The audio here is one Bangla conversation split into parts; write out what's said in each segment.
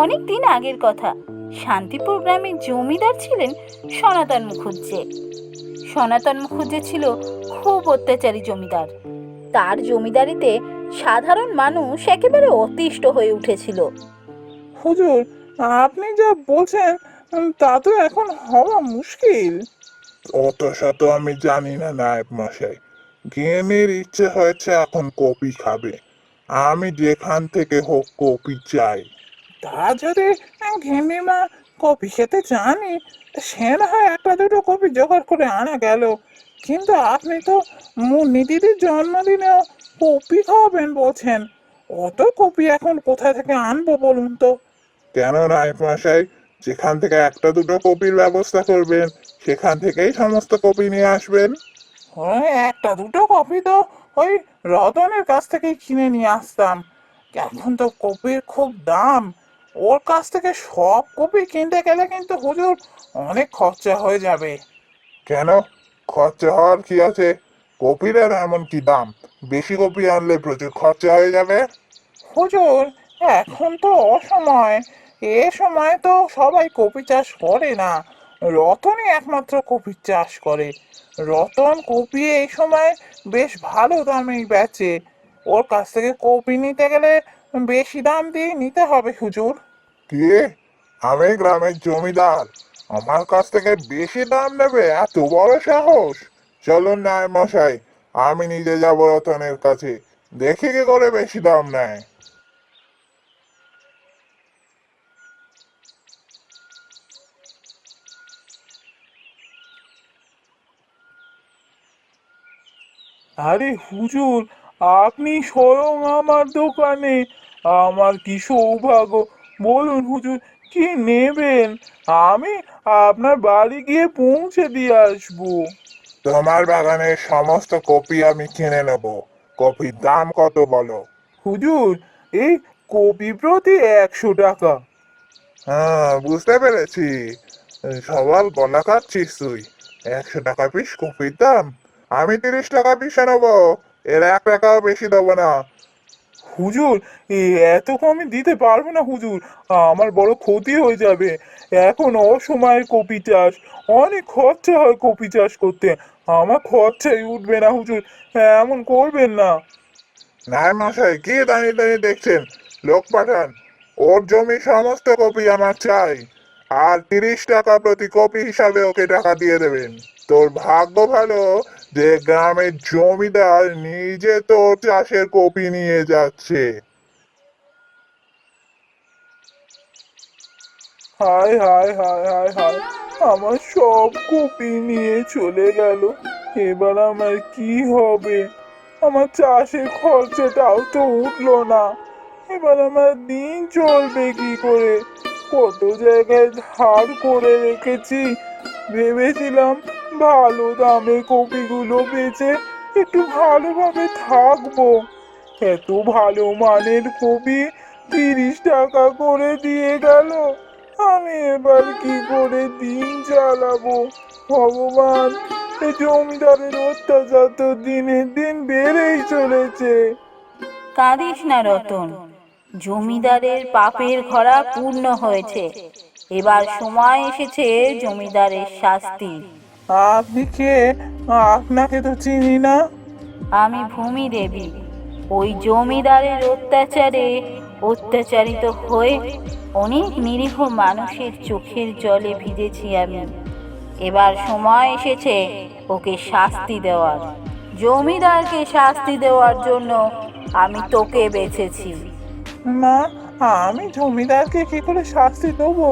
অনেক দিন আগের কথা। শান্তিপুর গ্রামে জমিদার ছিলেন সনাতন মুখুজ্জে। সনাতন মুখুজ্জে ছিল খুব অত্যাচারী জমিদার। তার জমিদারিতে সাধারণ মানুষ একেবারে অতিষ্ঠ হয়ে উঠেছিল। হুজুর, আপনি যা বলছেন তা তো এখন হওয়া মুশকিল। অত শত আমি জানি না নায়েব মশাই। গিন্নির ইচ্ছে হয়েছে এখন কপি খাবে। আমি যেখান থেকে হোক কপি চাই। তা যদি গিন্নিমা কপি খেতে চানই, সে না হয় একটা দুটো কপি জোগাড় করে আনা গেল। কিন্তু আপনি তো মুন্নি দিদির জন্মদিনেও কপি খাওয়াবেন বলছেন। অত কপি এখন কোথা থেকে আনবো বলুন তো? কেন নায়েব মশাই, যেখান থেকে একটা দুটো কপির ব্যবস্থা করবেন সেখান থেকেই সমস্ত কপি নিয়ে আসবেন। ওই একটা দুটো কপি তো ওই রতনের কাছ থেকেই কিনে নিয়ে আসতাম। এখন তো কপির খুব দাম। ওর কাছ থেকে সব কপি কিনতে গেলে কিন্তু হুজুর অনেক খরচা হয়ে যাবে। কেন, খরচা হওয়ার কি আছে? কপির আর এমন কি দাম? বেশি কপি আনলে প্রচুর খরচা হয়ে যাবে। হুজুর, এখন তো অসময়। এ সময় তো সবাই কপি চাষ করে না। রতনই একমাত্র কপি চাষ করে। রতন কপি এই সময় বেশ ভালো দামেই বেচে। ওর কাছ থেকে কপি নিতে গেলে বেশি দাম দিয়ে নিতে হবে হুজুর। কি, আমি গ্রামের জমিদার, আমার কাছ থেকে বেশি দাম নেবে? এত বড় সাহস! চলুন না মশাই, আমি নিজে যাব রতনের কাছে, দেখি কি করে বেশি দাম নেয়। আরে হুজুর, আপনি স্বয়ং আমার দোকানে! আমার কি সৌভাগ্য! বলুন হুজুর, কি নেবেন? আমি আপনার বাড়ি গিয়ে পৌঁছে দিয়ে আসবো। তোমার বাগানের সমস্ত কপি আমি কিনে নেব। কপির দাম কত বলো? হুজুর, এই কপি প্রতি 100 টাকা। হ্যাঁ, বুঝতে পেরেছি। সবার গলা কাটছিস তুই। 100 টাকা পিস কপির দাম? আমি 30 টাকা পিসে নেবো। এর 1 টাকাও বেশি দেবো না। হুজুর, এত কমে দিতে পারবো না হুজুর। আমার বড় ক্ষতি হয়ে যাবে। এখন অসময়ে কপি চাষ, অনেক খরচা হয় কপি চাষ করতে। আমার খরচাই উঠবে না হুজুর। এমন করবেন না। না মশাই, কি দাঁড়িয়ে দাঁড়িয়ে দেখছেন? লোক পাঠান, ওর জমি সমস্ত কপি আমার চাই। আর 30 টাকা প্রতি কপি হিসাবে ওকে টাকা দিয়ে দেবেন। তোর ভাগ্য ভালো যে গ্রামের জমিদার নিজে তোর চাষের কপি নিয়ে যাচ্ছে। হায় হায় হায় হায় হায়, আমার সব কপি নিয়ে চলে গেল। এবার আমার কি হবে? আমার চাষের খরচাটাও তো উঠলো না। এবার আমার দিন চলবে কি করে? কত জায়গায় ধার করে রেখেছি। ভেবেছিলাম ভালো দামে কপিগুলো বেচে একটু ভালোভাবে থাকবো। এত ভালো মানের কপি 30 টাকা করে দিয়ে গেল। আমি এবার কি করে দিন চালাবো? ভগবান, এই জমিদারের অত্যাচার তো দিনের দিন বেড়েই চলেছে। কাঁদিস না রতন, জমিদারের পাপের ঘড়া পূর্ণ হয়েছে। এবার সময় এসেছে জমিদারের শাস্তি। আপনি কে? আপনাকে তো চিনি না। আমি ভূমি দেবী। ওই জমিদারের অত্যাচারে অত্যাচারিত হয়ে অনেক নিরীহ মানুষের চোখের জলে ভিজেছি আমি। এবার সময় এসেছে ওকে শাস্তি দেওয়ার। জমিদারকে শাস্তি দেওয়ার জন্য আমি তোকে বেছেছি। না, আমি জমিদারকে কি করে শাস্তি দেবো?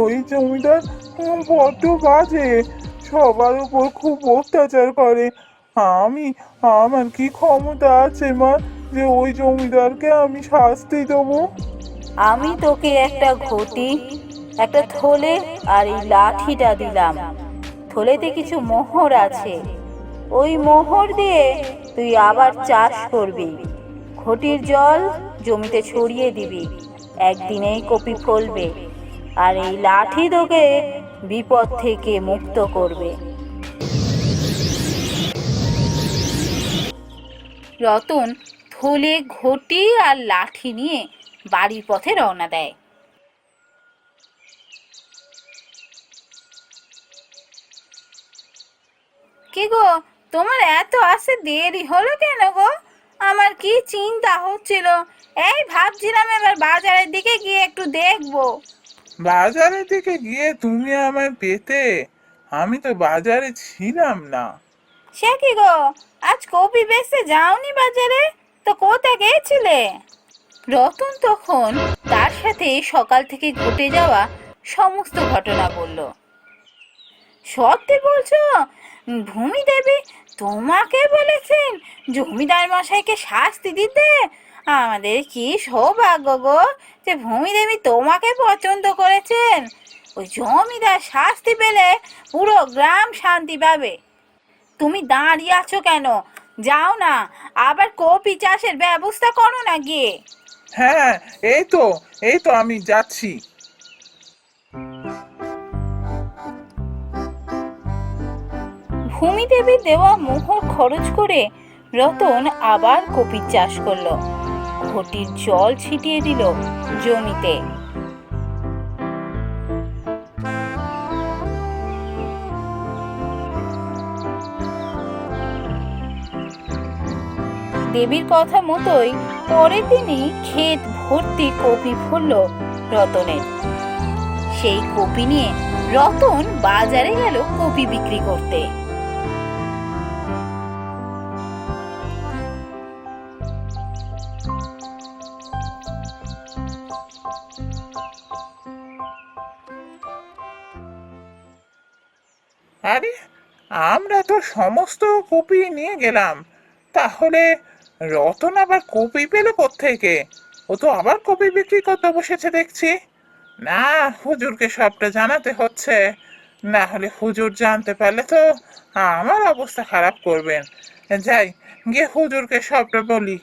ওই জমিদার বড্ড বাজে, সবার উপর খুব অত্যাচার করে। আমি আমার কি ক্ষমতা আছে মা, যে ওই জমিদারকে আমি শাস্তি দেবো? আমি তোকে একটা ঘটি, একটা থলে আর এই লাঠিটা দিলাম। থলেতে কিছু মোহর আছে। ওই মোহর দিয়ে তুই আবার চাষ করবি। ঘটির জল জমিতে ছড়িয়ে দিবি। একদিনেই কপি ফলবে। আর এই লাঠি তোকে বিপদ থেকে মুক্ত করবে। রতন থলে, ঘটি আর লাঠি নিয়ে বাড়ির পথে রওনা দেয়। কি গো, তোমার এত আসতে দেরি হলো কেন গো? আমার কি চিন্তা হচ্ছিল, এই ভাবছিলাম এবার বাজারের দিকে গিয়ে একটু দেখবো। বাজারের দিকে গিয়ে তুমি আমায় পেতে? আমি তো বাজারে ছিলাম না। সে কি গো, আজ কপি বেচতে যাওনি বাজারে? তো কোথায় গেছিলে? রতন তখন তার সাথে সকাল থেকে ঘটে যাওয়া সমস্ত ঘটনা বলল। সত্যি বলছো? ভূমি দেবী তোমাকে বলেছেন জমিদার মশাইকে শাস্তি দিতে? আমাদের কি সৌভাগ্য গো যে ভূমি দেবী তোমাকে পছন্দ করেছেন। ওই জমিদার শাস্তি পেলে পুরো গ্রাম শান্তি পাবে। তুমি দাঁড়িয়ে আছো কেন? যাও না, আবার কপি চাষের ব্যবস্থা করো না গিয়ে। হ্যাঁ, এই তো আমি যাচ্ছি। ভূমিদেবীর দেওয়া মোহর খরচ করে রতন আবার কপির চাষ করলো। ঘটির জল ছিটিয়ে দিল জমিতে। দেবীর কথা মতোই পরের দিনই ক্ষেত ভর্তি কপি ফলল রতনের। সেই কপি নিয়ে রতন বাজারে গেল কপি বিক্রি করতে। আরে, আমরা তো সমস্ত কপি নিয়ে গেলাম, তাহলে রতন আবার কপি পেল কোত্থেকে? ও তো আবার কপি বিক্রি করতে বসেছে দেখছি। না, হুজুরকে সবটা জানাতে হচ্ছে, না হলে হুজুর জানতে পারলে তো আমার অবস্থা খারাপ করবেন। যাই, গিয়ে হুজুরকে সবটা বলি।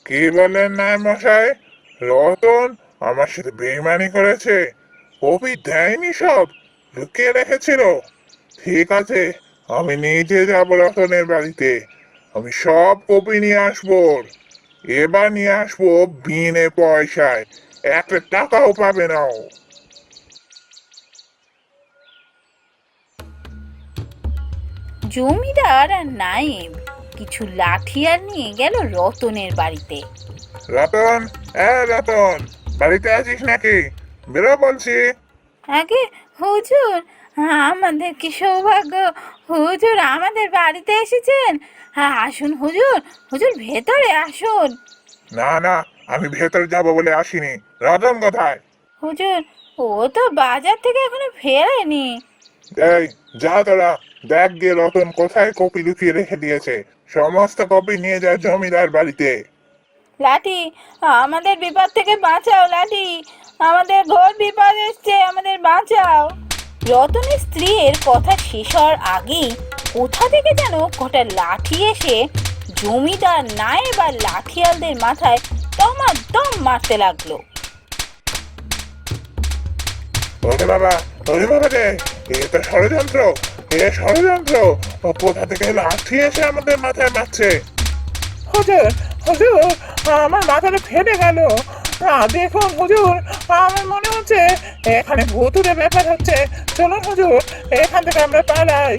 কি বলেন নাই মশাই? রতন আমার সাথে বেইমানি করেছে, কপি দেয়নি, সব লুকিয়ে রেখেছিল। ঠিক আছে, আমি নিজে যাব রতনের বাড়িতে, আমি সব কপি নিয়ে আসবো। এবার নিয়ে আসবো বিনে পয়সায়, একটা টাকাও পাবে না ও। জমিদার আর নায়েব কিছু লাঠি আর নিয়ে গেল রতনের বাড়িতে। রতন, রতন, বাড়িতে আছিস নাকি? বেরো বলছি। আগে হুজুর, আমাদের কি সৌভাগ্য, হুজুর আমাদের বাড়িতে এসেছেন। আসুন হুজুর, হুজুর ভেতরে আসুন। না না, আমি ভেতরে যাব বলে আসিনি। রতন কোথায়? হুজুর, ও তো বাজার থেকে এখনো ফেরেনি। এই, যা তোরা, দেখ গিয়ে রতন কোথায় কপি লুকিয়ে রেখে দিয়েছে। সমস্ত কপি নিয়ে যায় জমিদার বাড়িতে। লাঠি, আমাদের বিপদ থেকে বাঁচাও লাঠি, আমাদের ঘোর বিপদ এসছে, আমাদের বাঁচাও। রতনের স্ত্রীর কথা শেষ হওয়ার আগেই কোথা থেকে যেন কটা লাঠি এসে জমিদার নায়েব আর লাঠিয়ালদের মাথায় দমাদম মারতে লাগলো। ওরে বাবা, ওরে বাবা রে, এ তো ষড়যন্ত্র, এ ষড়যন্ত্র। ও কোথা থেকে লাঠি এসে আমাদের মাথায় মারছে? হুজুর, হুজুর, আমার মাথাটা ফেটে গেল। দেখুন হুজুর, আমার মনে হচ্ছে এখানে ভুতুড়ে ব্যাপার হচ্ছে। চলুন হুজুর, এখান থেকে আমরা পালাই।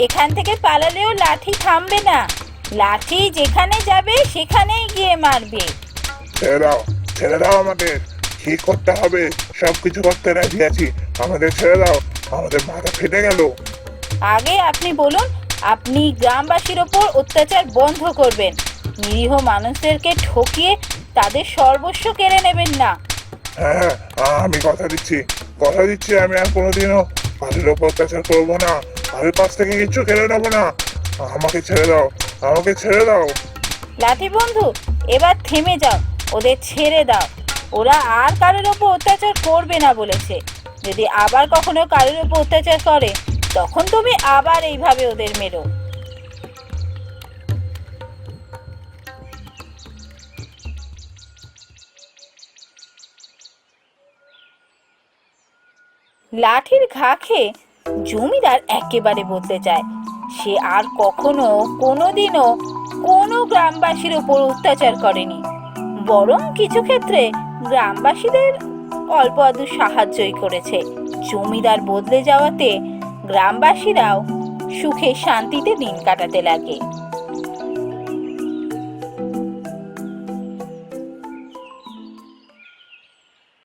এখান থেকে পালালেও লাঠি থামবে না, লাঠি যেখানে যাবে সেখানেই গিয়ে মারবে। ছেড়ে দাও, ছেড়ে দাও, আমাদের কি করতে হবে সবকিছু করতে রাজি আছি। আমাদের ছেড়ে দাও, আমাদের মাথা ফেটে গেল। আগে আপনি বলুন, আপনি গ্রামবাসীর ওপর অত্যাচার বন্ধ করবেন, নিরীহ মানুষদেরকে ঠকিয়ে তাদের সর্বস্ব কেড়ে নেবেন না। হ্যাঁ, আমি কথা দিচ্ছি, কথা দিচ্ছি, আমি আর কোনোদিনও কারোর ওপর অত্যাচার করবো না, কারোর কাছ থেকে কিচ্ছু কেড়ে নেবো না। আমাকে ছেড়ে দাও, আমাকে ছেড়ে দাও। লাঠি বন্ধু, এবার থেমে যাও, ওদের ছেড়ে দাও। ওরা আর কারোর ওপর অত্যাচার করবে না বলেছে। যদি আবার কখনো কারোর ওপর অত্যাচার করে তখন তুমি আবার এইভাবে ওদের মেরো। লাঠির ঘা খেয়ে জমিদার একেবারে বদলে যায়। সে আর কখনো কোনোদিনও কোনো গ্রামবাসীর উপর অত্যাচার করেনি, বরং কিছু ক্ষেত্রে গ্রামবাসীদের অল্প আধটু সাহায্যই করেছে। জমিদার বদলে যাওয়াতে গ্রামবাসীরাও সুখে শান্তিতে দিন কাটাতে লাগে।